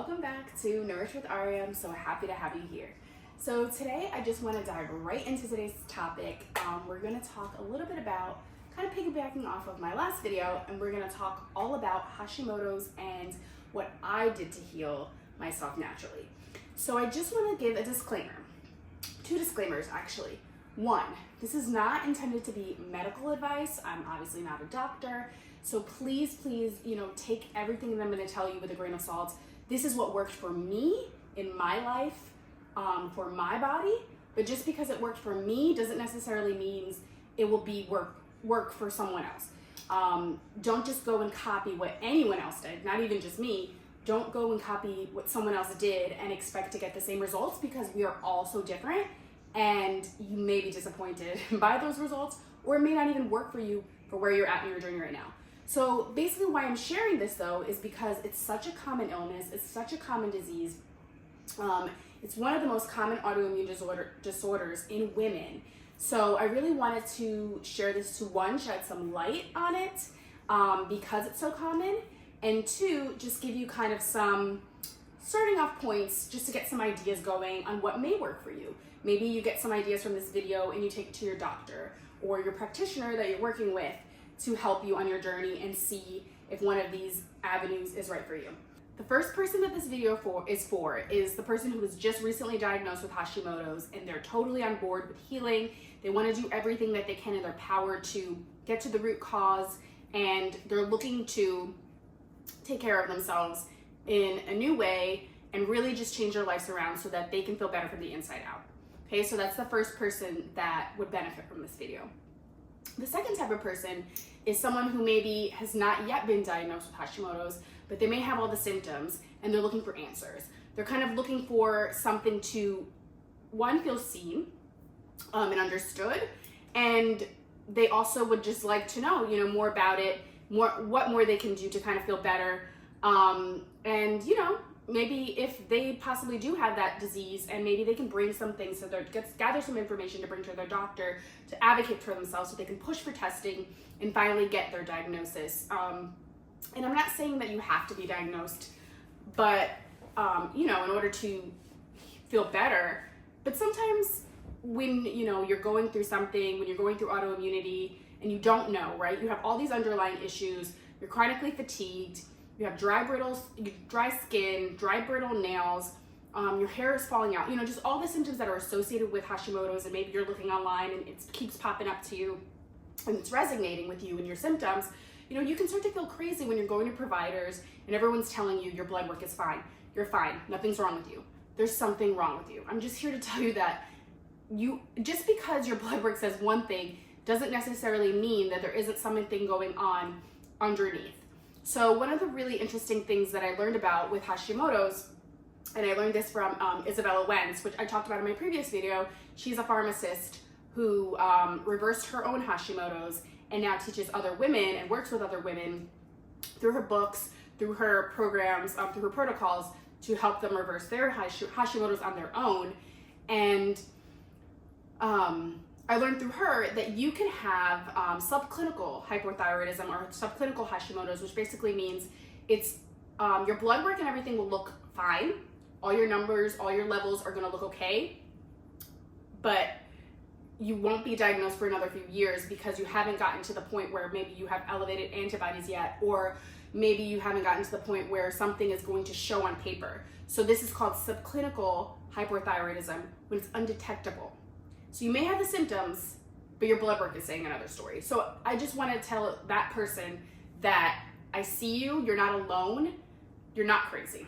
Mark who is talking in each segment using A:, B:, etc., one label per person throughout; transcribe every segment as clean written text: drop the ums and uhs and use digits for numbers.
A: welcome back to Nourish with Ari. I'm so happy to have you here. So today I just want to dive right into today's topic. We're going to talk a little bit about, kind of piggybacking off of my last video, and we're going to talk all about Hashimoto's and what I did to heal myself naturally. So I just want to give a disclaimer, two disclaimers actually. One, this is not intended to be medical advice. I'm obviously not a doctor. So please, take everything that I'm going to tell you with a grain of salt. This is what worked for me in my life, for my body. But just because it worked for me doesn't necessarily mean it will be work for someone else. Don't just go and copy what anyone else did, not even just me. Don't go and copy what someone else did and expect to get the same results, because we are all so different and you may be disappointed by those results, or it may not even work for you for where you're at in your journey right now. So basically why I'm sharing this though is because it's such a common illness, it's such a common disease. It's one of the most common autoimmune disorders in women. So I really wanted to share this to, one, shed some light on it because it's so common, and two, just give you kind of some starting off points just to get some ideas going on what may work for you. Maybe you get some ideas from this video and you take it to your doctor or your practitioner that you're working with to help you on your journey and see if one of these avenues is right for you. The first person that this video is the person who was just recently diagnosed with Hashimoto's, and they're totally on board with healing. They want to do everything that they can in their power to get to the root cause, and they're looking to take care of themselves in a new way and really just change their lives around so that they can feel better from the inside out. Okay, so that's the first person that would benefit from this video. The second type of person is someone who maybe has not yet been diagnosed with Hashimoto's, but they may have all the symptoms and they're looking for answers. They're kind of looking for something to, one, feel seen and understood, and they also would just like to know, more about it, what more they can do to kind of feel better, and maybe if they possibly do have that disease, and maybe they can bring some things, gather some information to bring to their doctor to advocate for themselves so they can push for testing and finally get their diagnosis. And I'm not saying that you have to be diagnosed, but in order to feel better. But sometimes when you're going through something, when you're going through autoimmunity and you don't know, right? You have all these underlying issues. You're chronically fatigued. You have dry skin, dry brittle nails, your hair is falling out, just all the symptoms that are associated with Hashimoto's, and maybe you're looking online and it keeps popping up to you and it's resonating with you and your symptoms. You can start to feel crazy when you're going to providers and everyone's telling you your blood work is fine. You're fine. Nothing's wrong with you. There's something wrong with you. I'm just here to tell you that just because your blood work says one thing doesn't necessarily mean that there isn't something going on underneath. So one of the really interesting things that I learned about with Hashimoto's, and I learned this from Isabella Wentz, which I talked about in my previous video. She's a pharmacist who reversed her own Hashimoto's and now teaches other women and works with other women through her books, through her programs, through her protocols to help them reverse their Hashimoto's on their own. And I learned through her that you can have subclinical hypothyroidism or subclinical Hashimoto's, which basically means it's your blood work and everything will look fine. All your numbers, all your levels are going to look okay, but you won't be diagnosed for another few years because you haven't gotten to the point where maybe you have elevated antibodies yet, or maybe you haven't gotten to the point where something is going to show on paper. So this is called subclinical hypothyroidism when it's undetectable. So you may have the symptoms, but your blood work is saying another story. So I just want to tell that person that I see you, you're not alone, you're not crazy.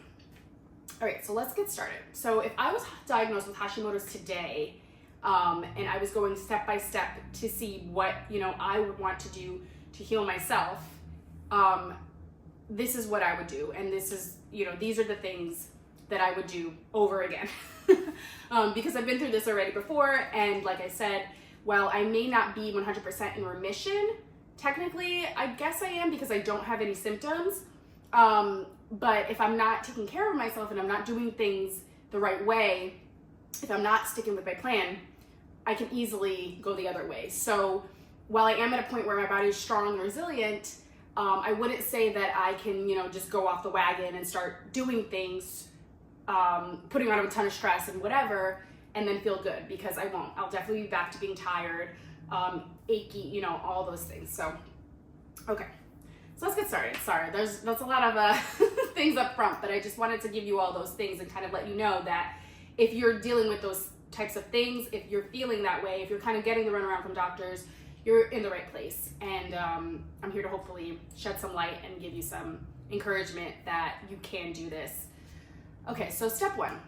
A: All right, so let's get started. So if I was diagnosed with Hashimoto's today, and I was going step by step to see what, I would want to do to heal myself, this is what I would do. And this is, these are the things that I would do over again. Because I've been through this already before, and like I said, while I may not be 100% in remission, technically, I guess I am because I don't have any symptoms, but if I'm not taking care of myself and I'm not doing things the right way, if I'm not sticking with my plan, I can easily go the other way. So while I am at a point where my body is strong and resilient, I wouldn't say that I can, just go off the wagon and start doing things, putting on a ton of stress and whatever, and then feel good, because I won't. I'll definitely be back to being tired, achy, all those things. So, okay. So let's get started. Sorry, that's a lot of things up front, but I just wanted to give you all those things and kind of let you know that if you're dealing with those types of things, if you're feeling that way, if you're kind of getting the runaround from doctors, you're in the right place. And I'm here to hopefully shed some light and give you some encouragement that you can do this. Okay, so step one.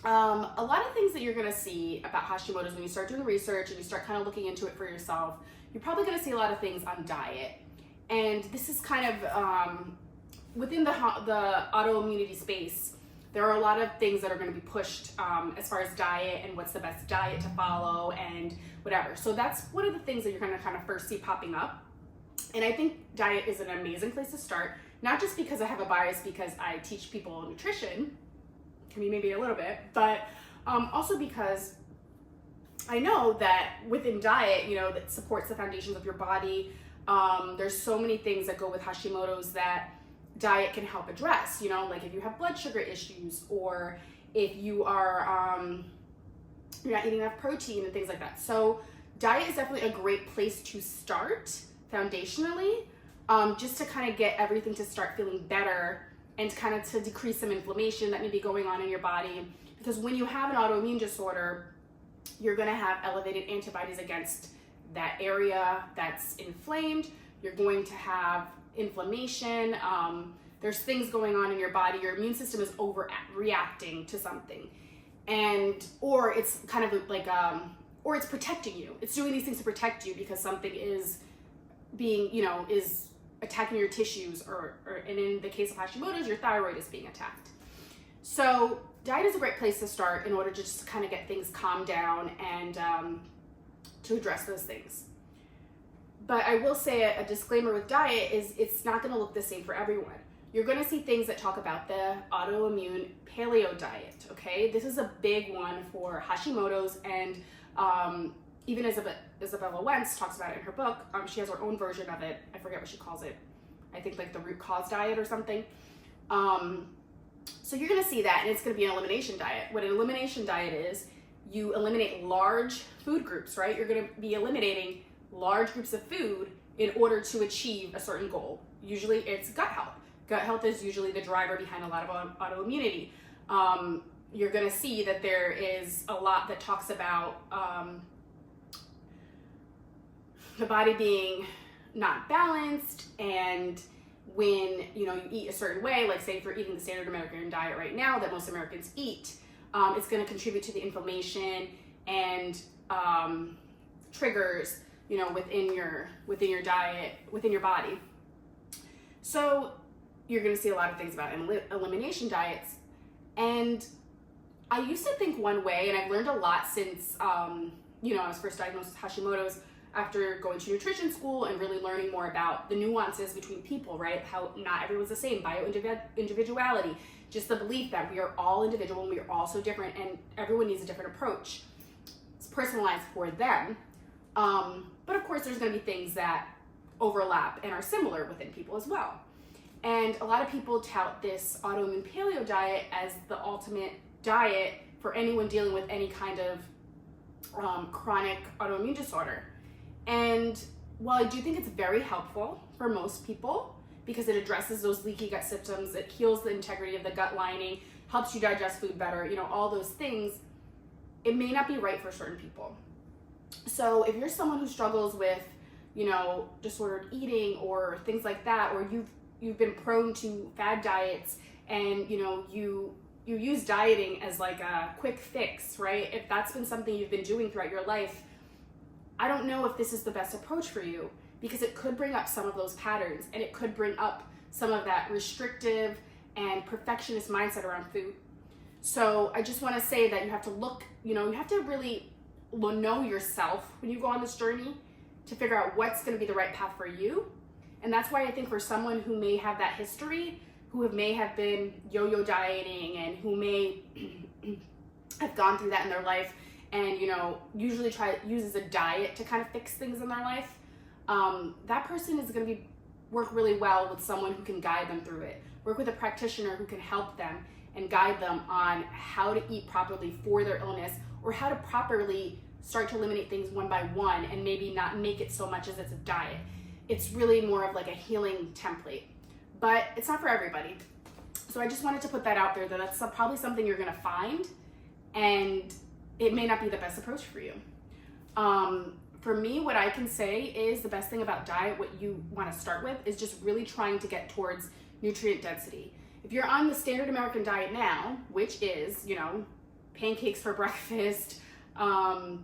A: A lot of things that you're gonna see about Hashimoto's when you start doing research and you start kind of looking into it for yourself, you're probably gonna see a lot of things on diet. And this is kind of, within the autoimmunity space, there are a lot of things that are going to be pushed as far as diet and what's the best diet to follow and whatever. So that's one of the things that you're going to kind of first see popping up. And I think diet is an amazing place to start, not just because I have a bias because I teach people nutrition, I mean, maybe a little bit, but also because I know that within diet, that supports the foundations of your body. There's so many things that go with Hashimoto's that diet can help address, like if you have blood sugar issues, or if you are, you're not eating enough protein and things like that. So diet is definitely a great place to start foundationally, just to kind of get everything to start feeling better and kind of to decrease some inflammation that may be going on in your body. Because when you have an autoimmune disorder, you're going to have elevated antibodies against that area that's inflamed. You're going to have inflammation. There's things going on in your body. Your immune system is overreacting to something, or it's kind of like, or it's protecting you. It's doing these things to protect you because something is being, is attacking your tissues, and in the case of Hashimoto's, your thyroid is being attacked. So diet is a great place to start in order to just kind of get things calmed down and to address those things. But I will say a disclaimer with diet is it's not going to look the same for everyone. You're going to see things that talk about the autoimmune paleo diet, okay? This is a big one for Hashimoto's, and even Isabella Wentz talks about it in her book. She has her own version of it. I forget what she calls it. I think like the root cause diet or something. So you're going to see that, and it's going to be an elimination diet. What an elimination diet is, you eliminate large food groups, right? You're going to be eliminating large groups of food in order to achieve a certain goal. Usually it's gut health. Gut health is usually the driver behind a lot of autoimmunity. You're going to see that there is a lot that talks about the body being not balanced, and when you eat a certain way, like say if you're eating the standard American diet right now that most Americans eat, it's going to contribute to the inflammation and triggers, within your diet, within your body. So you're going to see a lot of things about elimination diets. And I used to think one way, and I've learned a lot since, I was first diagnosed with Hashimoto's after going to nutrition school and really learning more about the nuances between people, right? How not everyone's the same, individuality, just the belief that we are all individual and we are all so different, and everyone needs a different approach. It's personalized for them. But of course, there's going to be things that overlap and are similar within people as well. And a lot of people tout this autoimmune paleo diet as the ultimate diet for anyone dealing with any kind of chronic autoimmune disorder. And while I do think it's very helpful for most people because it addresses those leaky gut symptoms, it heals the integrity of the gut lining, helps you digest food better, all those things, it may not be right for certain people. So if you're someone who struggles with, disordered eating or things like that, or you've been prone to fad diets, and you use dieting as like a quick fix, right? If that's been something you've been doing throughout your life, I don't know if this is the best approach for you, because it could bring up some of those patterns, and it could bring up some of that restrictive and perfectionist mindset around food. So I just want to say that you have to look, you have to really know yourself when you go on this journey to figure out what's going to be the right path for you. And that's why I think for someone who may have that history, who may have been yo-yo dieting, and who may have gone through that in their life, and usually uses a diet to kind of fix things in their life, that person is going to be work really well with someone who can guide them through it. Work with a practitioner who can help them and guide them on how to eat properly for their illness, or how to properly start to eliminate things one by one and maybe not make it so much as it's a diet. It's really more of like a healing template, but it's not for everybody. So I just wanted to put that out there, that that's probably something you're gonna find, and it may not be the best approach for you. For me, what I can say is the best thing about diet, what you wanna start with, is just really trying to get towards nutrient density. If you're on the standard American diet now, which is, pancakes for breakfast, let's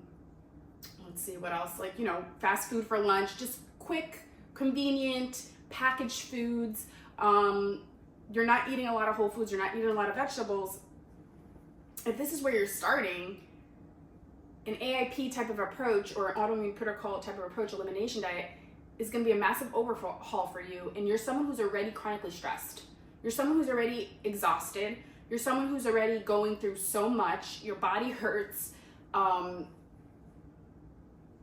A: see what else, like, fast food for lunch, just quick, convenient, packaged foods. You're not eating a lot of whole foods, you're not eating a lot of vegetables. If this is where you're starting, an AIP type of approach or an autoimmune protocol type of approach, elimination diet, is going to be a massive overhaul for you. And you're someone who's already chronically stressed. You're someone who's already exhausted. You're someone who's already going through so much. Your body hurts.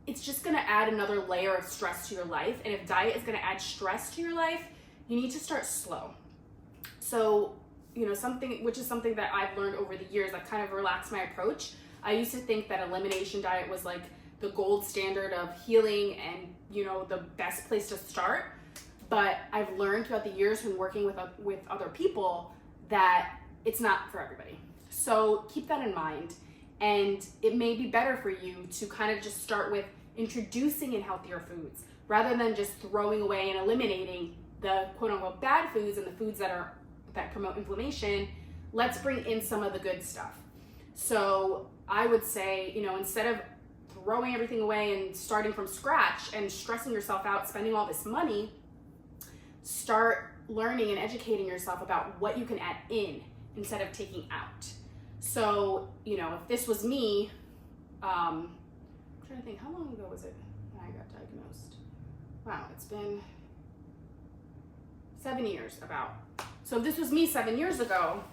A: It's just going to add another layer of stress to your life. And if diet is going to add stress to your life, you need to start slow. So, something that I've learned over the years, I've kind of relaxed my approach. I used to think that elimination diet was like the gold standard of healing and, the best place to start. But I've learned throughout the years when working with other people that it's not for everybody. So keep that in mind. And it may be better for you to kind of just start with introducing in healthier foods rather than just throwing away and eliminating the quote unquote bad foods and the foods that promote inflammation. Let's bring in some of the good stuff. So I would say, instead of throwing everything away and starting from scratch and stressing yourself out, spending all this money, start learning and educating yourself about what you can add in instead of taking out. So, if this was me, I'm trying to think, how long ago was it when I got diagnosed? Wow, it's been 7 years about. So if this was me 7 years ago,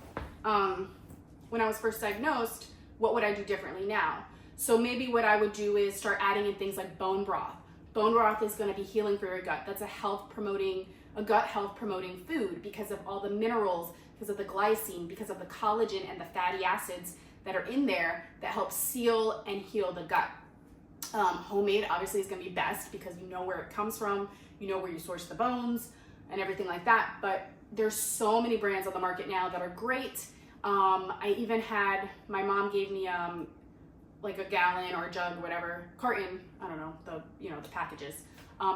A: when I was first diagnosed, what would I do differently now? So maybe what I would do is start adding in things like bone broth. Bone broth is going to be healing for your gut. That's a gut health promoting food because of all the minerals, because of the glycine, because of the collagen and the fatty acids that are in there that help seal and heal the gut. Homemade obviously is going to be best because you know where it comes from, you know where you source the bones and everything like that. But there's so many brands on the market now that are great. I even had, my mom gave me like a gallon or a jug or whatever, carton, I don't know, the packages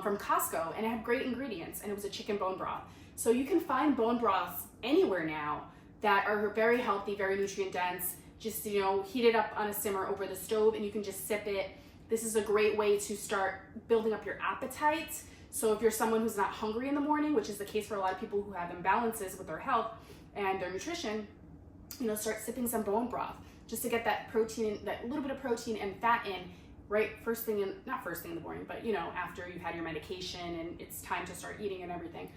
A: from Costco, and it had great ingredients, and it was a chicken bone broth. So you can find bone broths anywhere now that are very healthy, very nutrient dense. Just, heat it up on a simmer over the stove and you can just sip it. This is a great way to start building up your appetite. So if you're someone who's not hungry in the morning, which is the case for a lot of people who have imbalances with their health and their nutrition, start sipping some bone broth just to get that protein, that little bit of protein and fat in, right? Not first thing in the morning, but after you've had your medication and it's time to start eating and everything.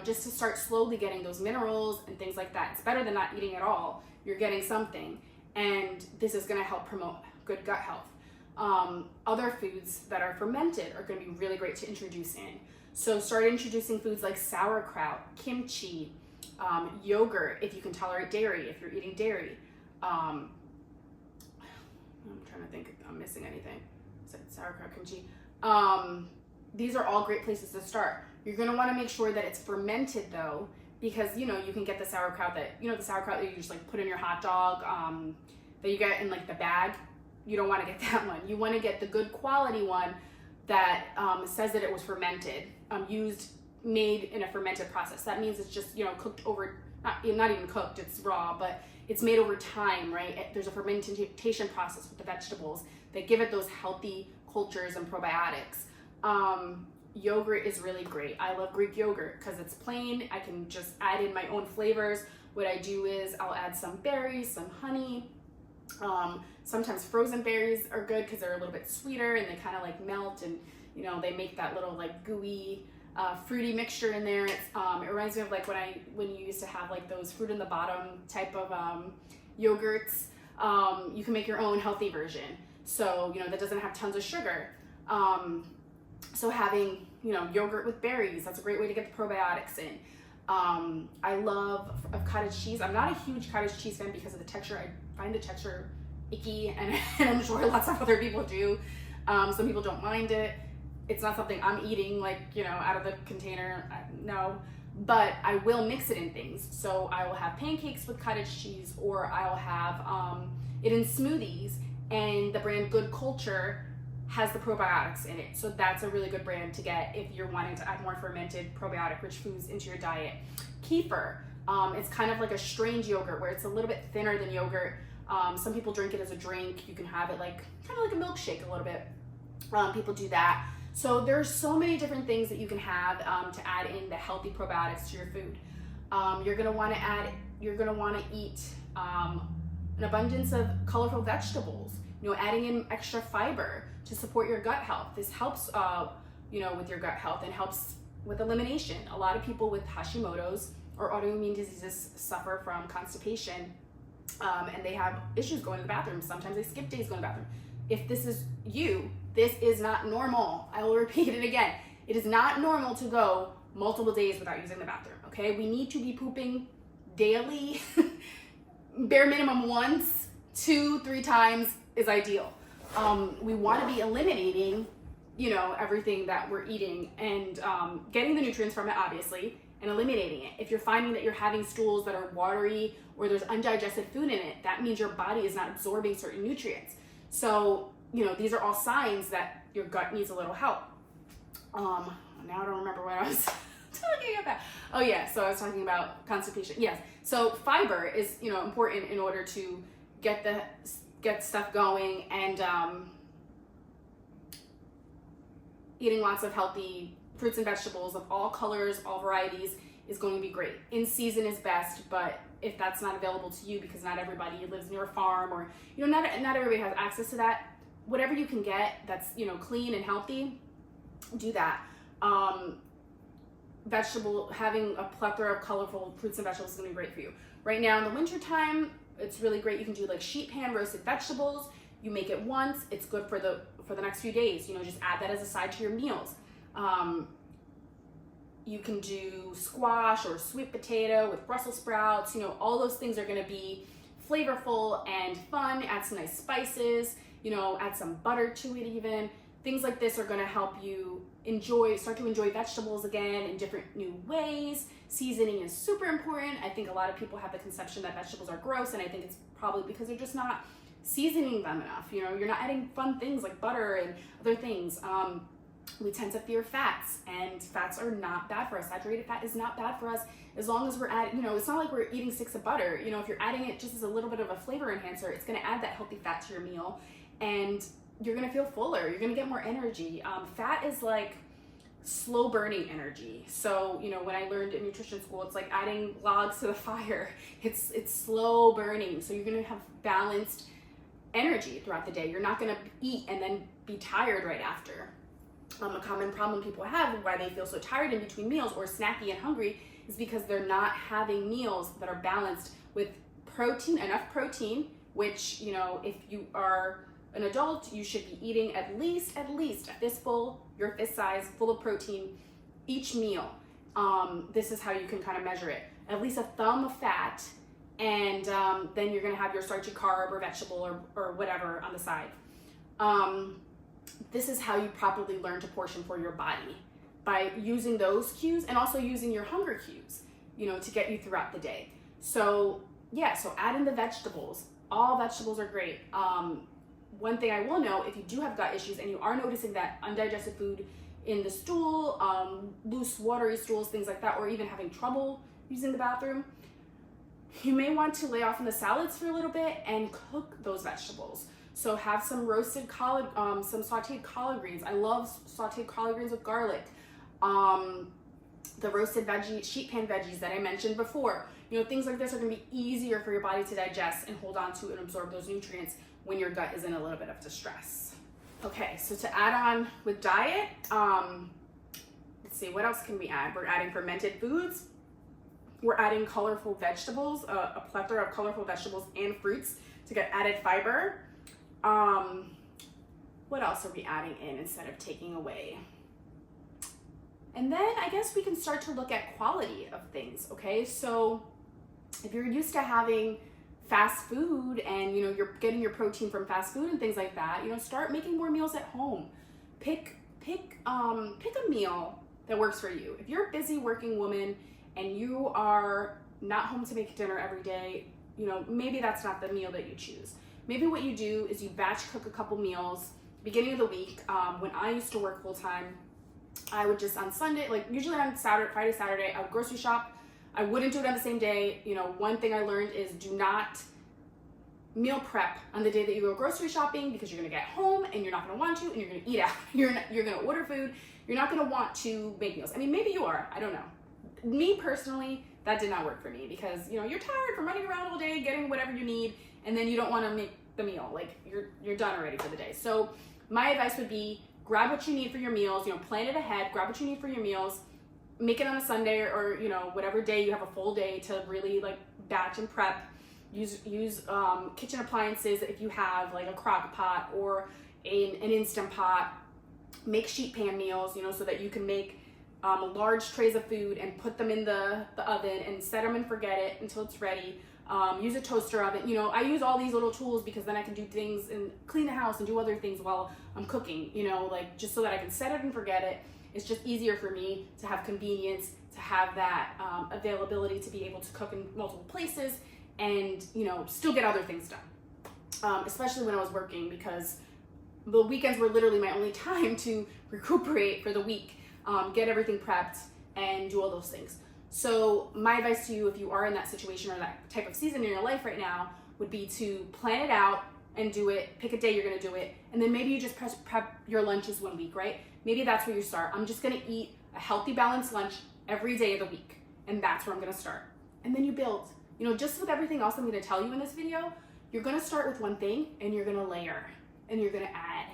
A: Just to start slowly getting those minerals and things like that. It's better than not eating at all. You're getting something, and this is going to help promote good gut health. Other foods that are fermented are going to be really great to introduce in. So start introducing foods like sauerkraut, kimchi, yogurt, if you can tolerate dairy, if you're eating dairy. I'm trying to think if I'm missing anything. I said sauerkraut, kimchi. These are all great places to start. You're going to want to make sure that it's fermented though, because you can get the sauerkraut that you just like put in your hot dog, that you get in like the bag. You don't want to get that one. You want to get the good quality one that says that it was fermented, made in a fermented process. That means it's just cooked over, not even cooked, it's raw, but it's made over time, right? There's a fermentation process with the vegetables that give it those healthy cultures and probiotics. Yogurt is really great. I love Greek yogurt because it's plain. I can just add in my own flavors. What I do is I'll add some berries, some honey. Sometimes frozen berries are good because they're a little bit sweeter and they kind of like melt and they make that little like gooey, fruity mixture in there. It reminds me of like when you used to have like those fruit in the bottom type of yogurts. You can make your own healthy version. So that doesn't have tons of sugar. So having yogurt with berries. That's a great way to get the probiotics in. I love cottage cheese. I'm not a huge cottage cheese fan because of the texture. I find the texture icky, and I'm sure lots of other people do. Some people don't mind it. It's not something I'm eating out of the container. No. But I will mix it in things. So I will have pancakes with cottage cheese, or I'll have it in smoothies. And the brand Good Culture has the probiotics in it. So that's a really good brand to get if you're wanting to add more fermented probiotic-rich foods into your diet. Kefir, it's kind of like a strange yogurt where it's a little bit thinner than yogurt. Some people drink it as a drink. You can have it kind of like a milkshake a little bit. People do that. So there's so many different things that you can have to add in the healthy probiotics to your food. You're gonna want to eat an abundance of colorful vegetables. Adding in extra fiber to support your gut health. This helps, with your gut health and helps with elimination. A lot of people with Hashimoto's or autoimmune diseases suffer from constipation, and they have issues going to the bathroom. Sometimes they skip days going to the bathroom. If this is you, this is not normal. I will repeat it again. It is not normal to go multiple days without using the bathroom, okay? We need to be pooping daily, bare minimum once, 2-3 times is ideal. We want to be eliminating, everything that we're eating and getting the nutrients from it, obviously, and eliminating it. If you're finding that you're having stools that are watery or there's undigested food in it, that means your body is not absorbing certain nutrients. So, these are all signs that your gut needs a little help. Now I don't remember what I was talking about. Oh yeah, so I was talking about constipation. Yes. So fiber is, important in order to get stuff going, and eating lots of healthy fruits and vegetables of all colors, all varieties is going to be great. In season is best, but if that's not available to you because not everybody lives near a farm, or not everybody has access to that, whatever you can get that's clean and healthy, do that. Having a plethora of colorful fruits and vegetables is going to be great for you. Right now in the winter time, it's really great. You can do sheet pan roasted vegetables. You make it once. It's good for the next few days. Just add that as a side to your meals. You can do squash or sweet potato with Brussels sprouts. All those things are going to be flavorful and fun. Add some nice spices. Add some butter to it even. Things like this are going to help you start to enjoy vegetables again in different new ways. Seasoning is super important. I think a lot of people have the conception that vegetables are gross, and I think it's probably because they're just not seasoning them enough. You're not adding fun things like butter and other things. We tend to fear fats, and fats are not bad for us. Saturated fat is not bad for us as long as we're adding, it's not like we're eating sticks of butter. If you're adding it just as a little bit of a flavor enhancer, it's going to add that healthy fat to your meal, and you're going to feel fuller. You're going to get more energy. Fat is like slow burning energy. So, when I learned in nutrition school, it's like adding logs to the fire. It's slow burning. So you're going to have balanced energy throughout the day. You're not going to eat and then be tired right after. A common problem people have, why they feel so tired in between meals or snacky and hungry, is because they're not having meals that are balanced with enough protein, which, if you are an adult, you should be eating at least a fistful, your fist size, full of protein each meal. This is how you can kind of measure it. At least a thumb of fat, and then you're going to have your starchy carb or vegetable or whatever on the side. This is how you properly learn to portion for your body, by using those cues and also using your hunger cues, to get you throughout the day. So add in the vegetables. All vegetables are great. One thing I will know, if you do have gut issues and you are noticing that undigested food in the stool, loose watery stools, things like that, or even having trouble using the bathroom, you may want to lay off on the salads for a little bit and cook those vegetables. So have some roasted some sauteed collard greens. I love sauteed collard greens with garlic. The roasted sheet pan veggies that I mentioned before. Things like this are going to be easier for your body to digest and hold on to and absorb those nutrients when your gut is in a little bit of distress. Okay, so to add on with diet, let's see, what else can we add? We're adding fermented foods. We're adding colorful vegetables, a plethora of colorful vegetables and fruits to get added fiber. What else are we adding in instead of taking away? And then I guess we can start to look at quality of things, okay? So if you're used to having fast food and you're getting your protein from fast food and things like that, start making more meals at home. Pick a meal that works for you. If you're a busy working woman and you are not home to make dinner every day, maybe that's not the meal that you choose. Maybe what you do is you batch cook a couple meals beginning of the week. When I used to work full time, I would just on Sunday, like usually on Friday, Saturday, I would grocery shop. I wouldn't do it on the same day. One thing I learned is do not meal prep on the day that you go grocery shopping, because you're gonna get home and you're not gonna want to, and you're gonna eat out. You're gonna order food. You're not gonna want to make meals. I mean, maybe you are, I don't know. Me personally, that did not work for me because you're tired from running around all day, getting whatever you need, and then you don't wanna make the meal. Like you're done already for the day. So my advice would be grab what you need for your meals, plan it ahead, grab what you need for your meals, make it on a Sunday or whatever day you have a full day to really like batch and prep. Use kitchen appliances if you have like a crock pot or an Instant Pot. Make sheet pan meals, so that you can make large trays of food and put them in the oven and set them and forget it until it's ready. Use a toaster oven. I use all these little tools because then I can do things and clean the house and do other things while I'm cooking, like just so that I can set it and forget it. It's just easier for me to have convenience, to have that availability to be able to cook in multiple places and, still get other things done. Especially when I was working, because the weekends were literally my only time to recuperate for the week, get everything prepped and do all those things. So my advice to you, if you are in that situation or that type of season in your life right now, would be to plan it out and do it. Pick a day you're gonna do it. And then maybe you just prep your lunches 1 week, right? Maybe that's where you start. I'm just gonna eat a healthy, balanced lunch every day of the week. And that's where I'm gonna start. And then you build. Just with everything else I'm gonna tell you in this video, you're gonna start with one thing and you're gonna layer and you're gonna add.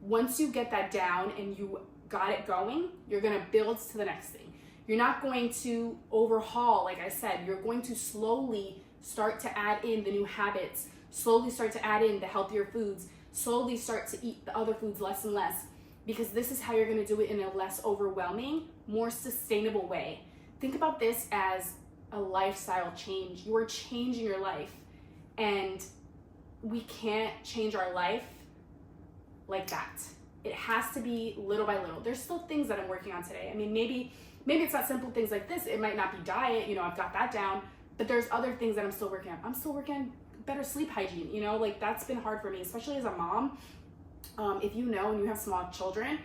A: Once you get that down and you got it going, you're gonna build to the next thing. You're not going to overhaul, like I said, you're going to slowly start to add in the new habits, slowly start to add in the healthier foods, slowly start to eat the other foods less and less, because this is how you're gonna do it in a less overwhelming, more sustainable way. Think about this as a lifestyle change. You are changing your life, and we can't change our life like that. It has to be little by little. There's still things that I'm working on today. I mean, maybe it's not simple things like this. It might not be diet, I've got that down, but there's other things that I'm still working on. I'm still working on better sleep hygiene, like that's been hard for me, especially as a mom. If and you have small children,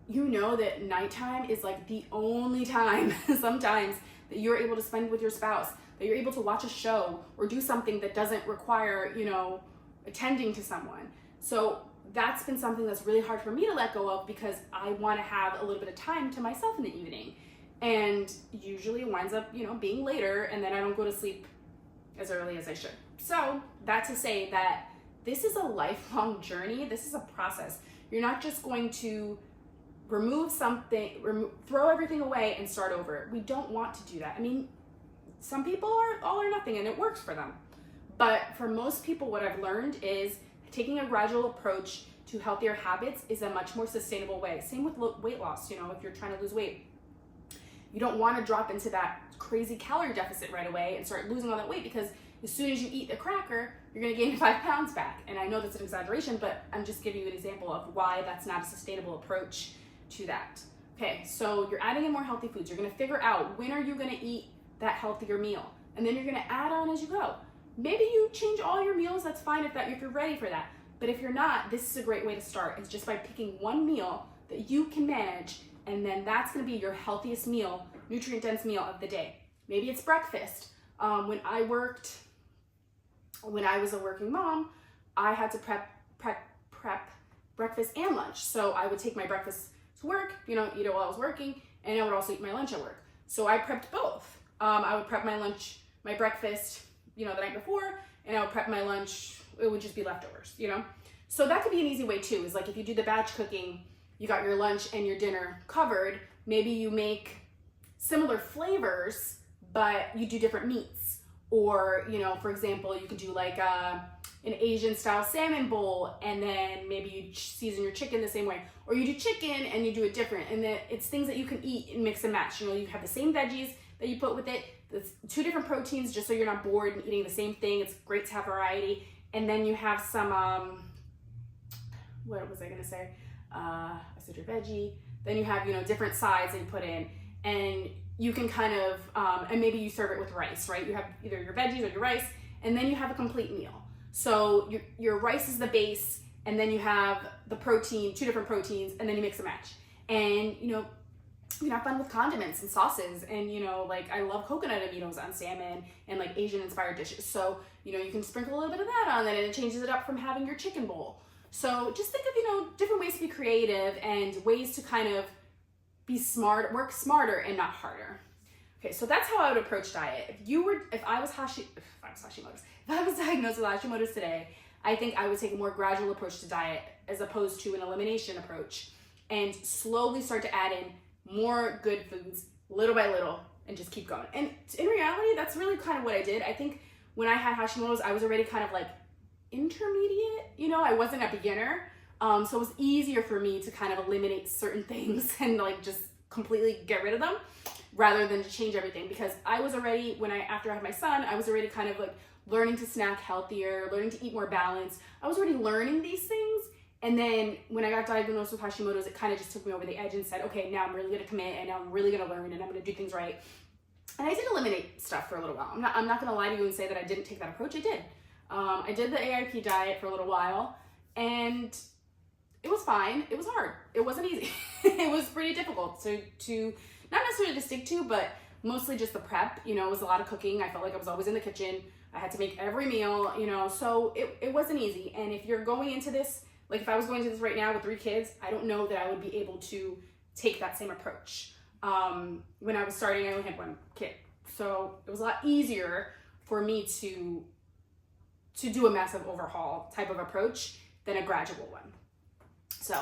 A: that nighttime is like the only time sometimes that you're able to spend with your spouse, that you're able to watch a show or do something that doesn't require, attending to someone. So that's been something that's really hard for me to let go of, because I want to have a little bit of time to myself in the evening, and usually it winds up, being later, and then I don't go to sleep as early as I should. So that to say that this is a lifelong journey. This is a process. You're not just going to remove something, throw everything away and start over. We don't want to do that. I mean, some people are all or nothing and it works for them. But for most people, what I've learned is taking a gradual approach to healthier habits is a much more sustainable way. Same with weight loss, if you're trying to lose weight. You don't want to drop into that crazy calorie deficit right away and start losing all that weight, because as soon as you eat a cracker, you're going to gain 5 pounds back. And I know that's an exaggeration, but I'm just giving you an example of why that's not a sustainable approach to that. Okay, so you're adding in more healthy foods. You're going to figure out when are you going to eat that healthier meal, and then you're going to add on as you go. Maybe you change all your meals, that's fine if you're ready for that. But if you're not, this is a great way to start. It's just by picking one meal that you can manage, and then that's gonna be your healthiest meal, nutrient-dense meal of the day. Maybe it's breakfast. When I was a working mom, I had to prep breakfast and lunch. So I would take my breakfast to work, eat it while I was working, and I would also eat my lunch at work. So I prepped both. I would prep my breakfast, the night before, and I would prep my lunch. It would just be leftovers, So that could be an easy way too, is like if you do the batch cooking, you got your lunch and your dinner covered, maybe you make similar flavors, but you do different meats. Or, you know, for example, you could do like an Asian style salmon bowl, and then maybe you season your chicken the same way. Or you do chicken and you do it different. And then it's things that you can eat and mix and match. You know, you have the same veggies that you put with it. It's 2 different proteins just so you're not bored and eating the same thing. It's great to have variety. And then you have some, what was I gonna say? I said your veggie. Then you have, you know, different sides that you put in. And you can kind of, and maybe you serve it with rice, right? You have either your veggies or your rice, and then you have a complete meal. So your rice is the base, and then you have the protein, 2 different proteins, and then you mix and match. And, you know, you can have fun with condiments and sauces. And, you know, like I love coconut aminos on salmon and like Asian inspired dishes. So, you know, you can sprinkle a little bit of that on it, and it changes it up from having your chicken bowl. So just think of, you know, different ways to be creative and ways to kind of be smart, work smarter and not harder. Okay, so that's how I would approach diet. If I was diagnosed with Hashimoto's today, I think I would take a more gradual approach to diet as opposed to an elimination approach, and slowly start to add in more good foods little by little and just keep going. And in reality, that's really kind of what I did. I think when I had Hashimoto's, I was already kind of like intermediate, you know, I wasn't a beginner. So it was easier for me to kind of eliminate certain things and like just completely get rid of them rather than to change everything, because I was already, after I had my son, I was already kind of like learning to snack healthier, learning to eat more balanced. I was already learning these things. And then when I got diagnosed with Hashimoto's, it kind of just took me over the edge and said, okay, now I'm really going to commit, and now I'm really going to learn, and I'm going to do things right. And I did eliminate stuff for a little while. I'm not going to lie to you and say that I didn't take that approach. I did. I did the AIP diet for a little while, and it was fine. It was hard. It wasn't easy. It was pretty difficult to not necessarily to stick to, but mostly just the prep. You know, it was a lot of cooking. I felt like I was always in the kitchen. I had to make every meal, you know, so it wasn't easy. And if you're going into this, like if I was going into this right now with 3 kids, I don't know that I would be able to take that same approach. When I was starting, I only had 1 kid. So it was a lot easier for me to do a massive overhaul type of approach than a gradual one. So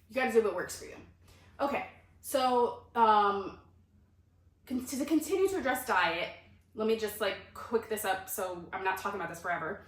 A: you gotta do what works for you. Okay, so to continue to address diet, let me just like quick this up so I'm not talking about this forever.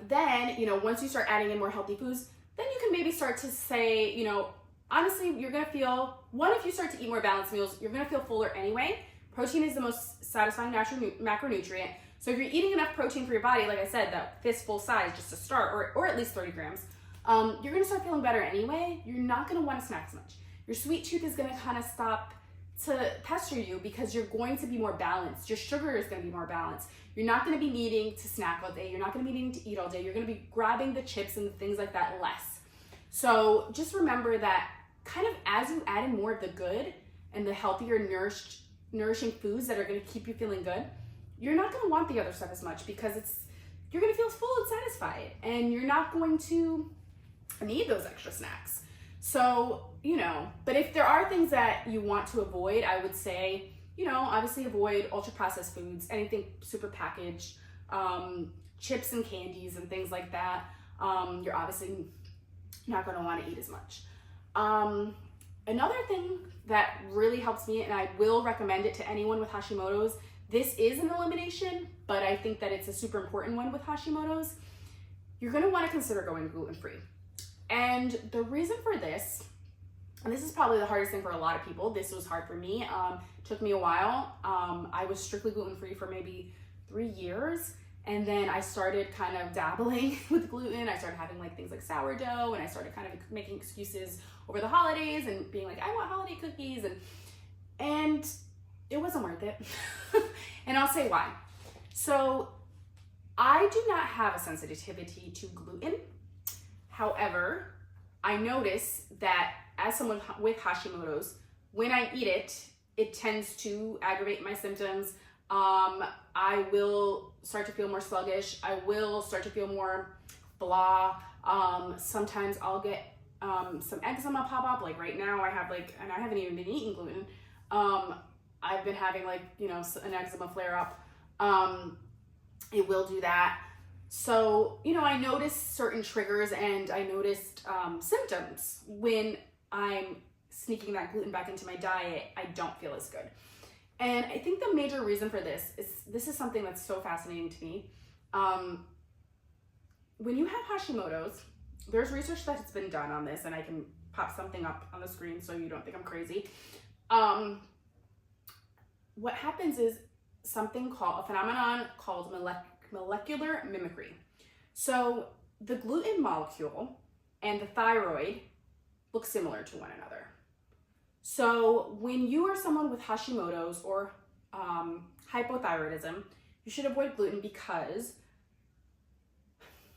A: Then, you know, once you start adding in more healthy foods, then you can maybe start to say, you know, honestly, you're gonna feel, if you start to eat more balanced meals, you're gonna feel fuller anyway. Protein is the most satisfying natural macronutrient. So if you're eating enough protein for your body, like I said, that fistful size just to start, or at least 30 grams, you're gonna start feeling better anyway. You're not gonna wanna snack as much. Your sweet tooth is gonna kind of stop to pester you because you're going to be more balanced. Your sugar is gonna be more balanced. You're not gonna be needing to snack all day. You're not gonna be needing to eat all day. You're gonna be grabbing the chips and things like that less. So just remember that kind of as you add in more of the good and the healthier, nourishing foods that are gonna keep you feeling good, you're not gonna want the other stuff as much because you're gonna feel full and satisfied, and you're not going to need those extra snacks. So, you know, but if there are things that you want to avoid, I would say, you know, obviously avoid ultra processed foods, anything super packaged, chips and candies and things like that. You're obviously not gonna wanna eat as much. Another thing that really helps me, and I will recommend it to anyone with Hashimoto's, this is an elimination, but I think that it's a super important one with Hashimoto's. You're gonna wanna consider going gluten-free. And the reason for this, and this is probably the hardest thing for a lot of people, this was hard for me, it took me a while. I was strictly gluten-free for maybe 3 years, and then I started kind of dabbling with gluten. I started having like things like sourdough, and I started kind of making excuses over the holidays and being like, I want holiday cookies, and it wasn't worth it. And I'll say why. So I do not have a sensitivity to gluten. However, I notice that as someone with Hashimoto's, when I eat it, it tends to aggravate my symptoms. I will start to feel more sluggish. I will start to feel more blah. Sometimes I'll get some eczema pop up. Like right now I have and I haven't even been eating gluten. I've been having an eczema flare up. It will do that. So, I noticed certain triggers, and I noticed symptoms when I'm sneaking that gluten back into my diet. I don't feel as good. And I think the major reason for this is something that's so fascinating to me. When you have Hashimoto's, there's research that's been done on this, and I can pop something up on the screen so you don't think I'm crazy. What happens is a phenomenon called molecular mimicry. So the gluten molecule and the thyroid look similar to one another. So when you are someone with Hashimoto's or hypothyroidism, you should avoid gluten because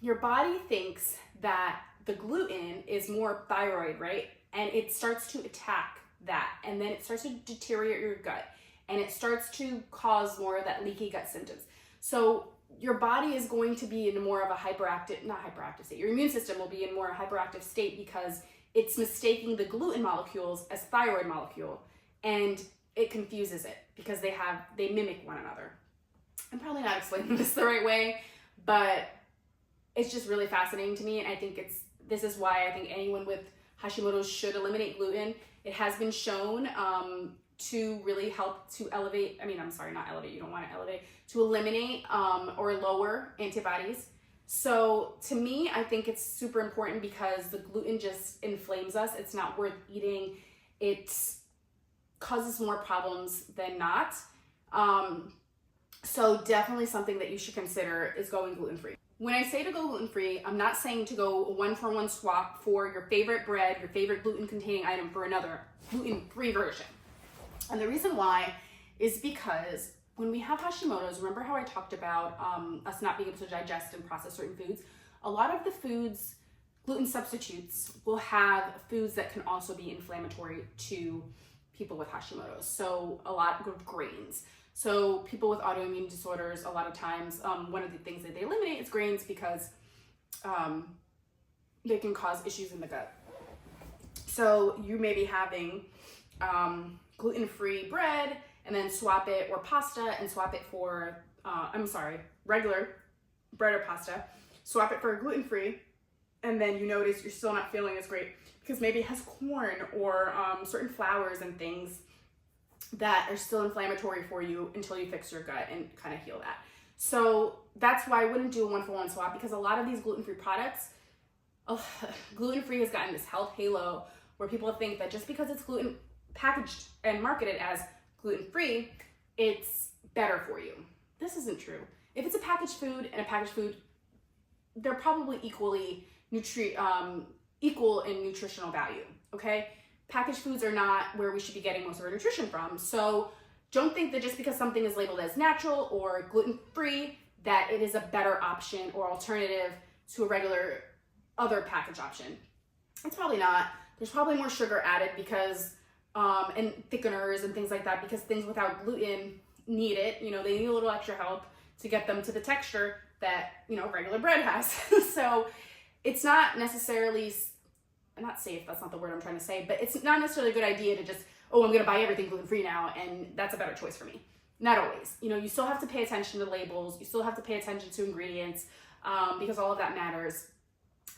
A: your body thinks that the gluten is more thyroid, right? And it starts to attack that, and then it starts to deteriorate your gut, and it starts to cause more of that leaky gut symptoms. So your body is going to be in more of a not hyperactive state. Your immune system will be in more a hyperactive state because it's mistaking the gluten molecules as thyroid molecule, and it confuses it because they mimic one another. I'm probably not explaining this the right way, but it's just really fascinating to me, and I think this is why I think anyone with Hashimoto's should eliminate gluten. It has been shown to really help to to eliminate or lower antibodies. So to me, I think it's super important because the gluten just inflames us. It's not worth eating. It causes more problems than not. So definitely something that you should consider is going gluten-free. When I say to go gluten-free, I'm not saying to go a one-for-one swap for your favorite bread, your favorite gluten-containing item for another gluten-free version. And the reason why is because when we have Hashimoto's, remember how I talked about us not being able to digest and process certain foods? A lot of the foods, gluten substitutes, will have foods that can also be inflammatory to people with Hashimoto's. So a lot of grains. So people with autoimmune disorders, a lot of times, one of the things that they eliminate is grains because they can cause issues in the gut. So you may be having gluten-free bread and then swap it, or pasta, and swap it for, regular bread or pasta, swap it for gluten-free, and then you notice you're still not feeling as great because maybe it has corn or certain flours and things that are still inflammatory for you until you fix your gut and kind of heal that. So that's why I wouldn't do a one-for-one swap, because a lot of these gluten-free products, gluten-free has gotten this health halo where people think that just because it's gluten packaged and marketed as gluten-free, it's better for you. This isn't true. If it's a packaged food and a packaged food, they're probably equal in nutritional value, okay? Packaged foods are not where we should be getting most of our nutrition from. So don't think that just because something is labeled as natural or gluten-free, that it is a better option or alternative to a regular other packaged option. It's probably not. There's probably more sugar added because, and thickeners and things like that, because things without gluten need it. You know, they need a little extra help to get them to the texture that, you know, regular bread has. So it's not necessarily, not safe, that's not the word I'm trying to say, but it's not necessarily a good idea to just, oh, I'm gonna buy everything gluten-free now and that's a better choice for me. Not always. You know, you still have to pay attention to labels, you still have to pay attention to ingredients, because all of that matters.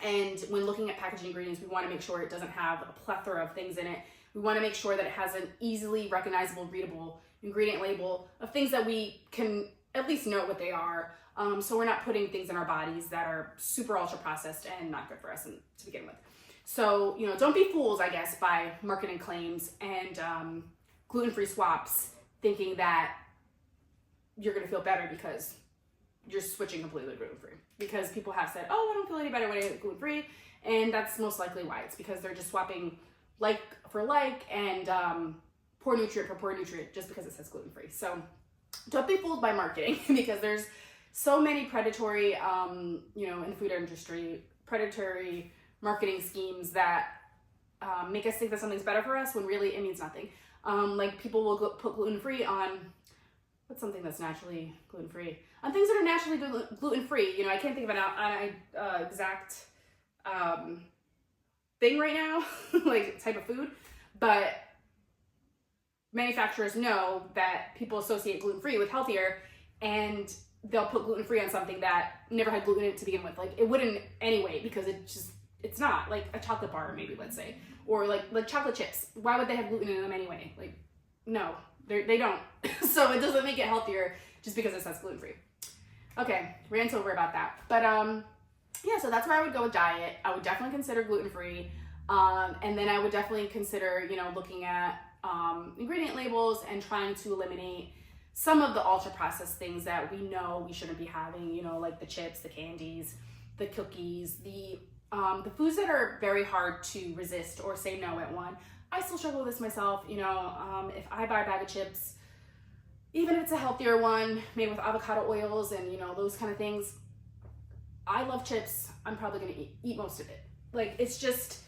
A: And when looking at packaging ingredients, we wanna make sure it doesn't have a plethora of things in it. We wanna make sure that it has an easily recognizable, readable ingredient label of things that we can at least know what they are. So we're not putting things in our bodies that are super ultra processed and not good for us to begin with. So, you know, don't be fools, I guess, by marketing claims and gluten-free swaps, thinking that you're going to feel better because you're switching completely gluten-free. Because people have said, oh, I don't feel any better when I eat gluten-free, and that's most likely why. It's because they're just swapping like for like and poor nutrient for poor nutrient just because it says gluten-free. So don't be fooled by marketing because there's so many predatory, you know, in the food industry, predatory marketing schemes that make us think that something's better for us when really it means nothing. Like people will put gluten-free on, what's something that's naturally gluten-free? On things that are naturally gluten-free. You know, I can't think of an exact thing right now, like type of food, but manufacturers know that people associate gluten-free with healthier, and they'll put gluten-free on something that never had gluten in it to begin with. Like it wouldn't anyway, because it's not, like a chocolate bar maybe, let's say, or like chocolate chips. Why would they have gluten in them anyway? Like, no, they don't. So it doesn't make it healthier just because it says gluten-free. Okay, rant over about that. But yeah, so that's where I would go with diet. I would definitely consider gluten-free. And then I would definitely consider, you know, looking at ingredient labels and trying to eliminate some of the ultra-processed things that we know we shouldn't be having, you know, like the chips, the candies, the cookies, the foods that are very hard to resist or say no at one. I still struggle with this myself, you know, if I buy a bag of chips, even if it's a healthier one made with avocado oils and, you know, those kind of things, I love chips. I'm probably gonna eat most of it. Like, it's just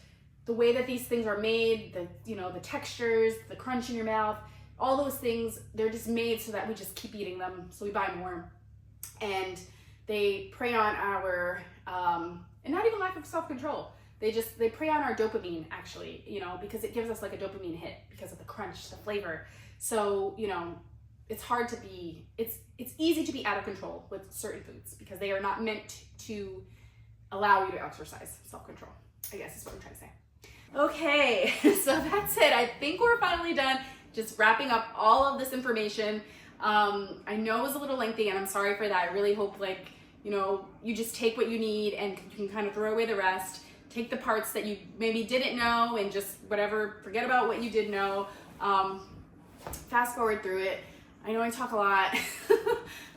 A: the way that these things are made, the, you know, the textures, the crunch in your mouth, all those things, they're just made so that we just keep eating them, so we buy more. And they prey on our, and not even lack of self-control. They prey on our dopamine, actually, you know, because it gives us like a dopamine hit because of the crunch, the flavor. So, you know, it's hard to be, it's easy to be out of control with certain foods because they are not meant to allow you to exercise self-control, I guess is what I'm trying to say. Okay, so that's it. I think we're finally done. Just wrapping up all of this information. I know it was a little lengthy and I'm sorry for that. I really hope, like, you know, you just take what you need and you can kind of throw away the rest. Take the parts that you maybe didn't know and just whatever, forget about what you did know. Fast forward through it. I know I talk a lot,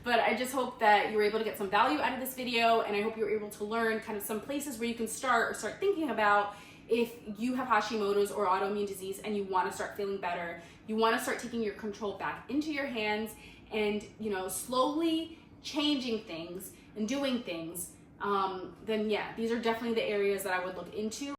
A: but I just hope that you were able to get some value out of this video, and I hope you were able to learn kind of some places where you can start thinking about if you have Hashimoto's or autoimmune disease and you want to start feeling better, you want to start taking your control back into your hands and, you know, slowly changing things and doing things, then yeah, these are definitely the areas that I would look into.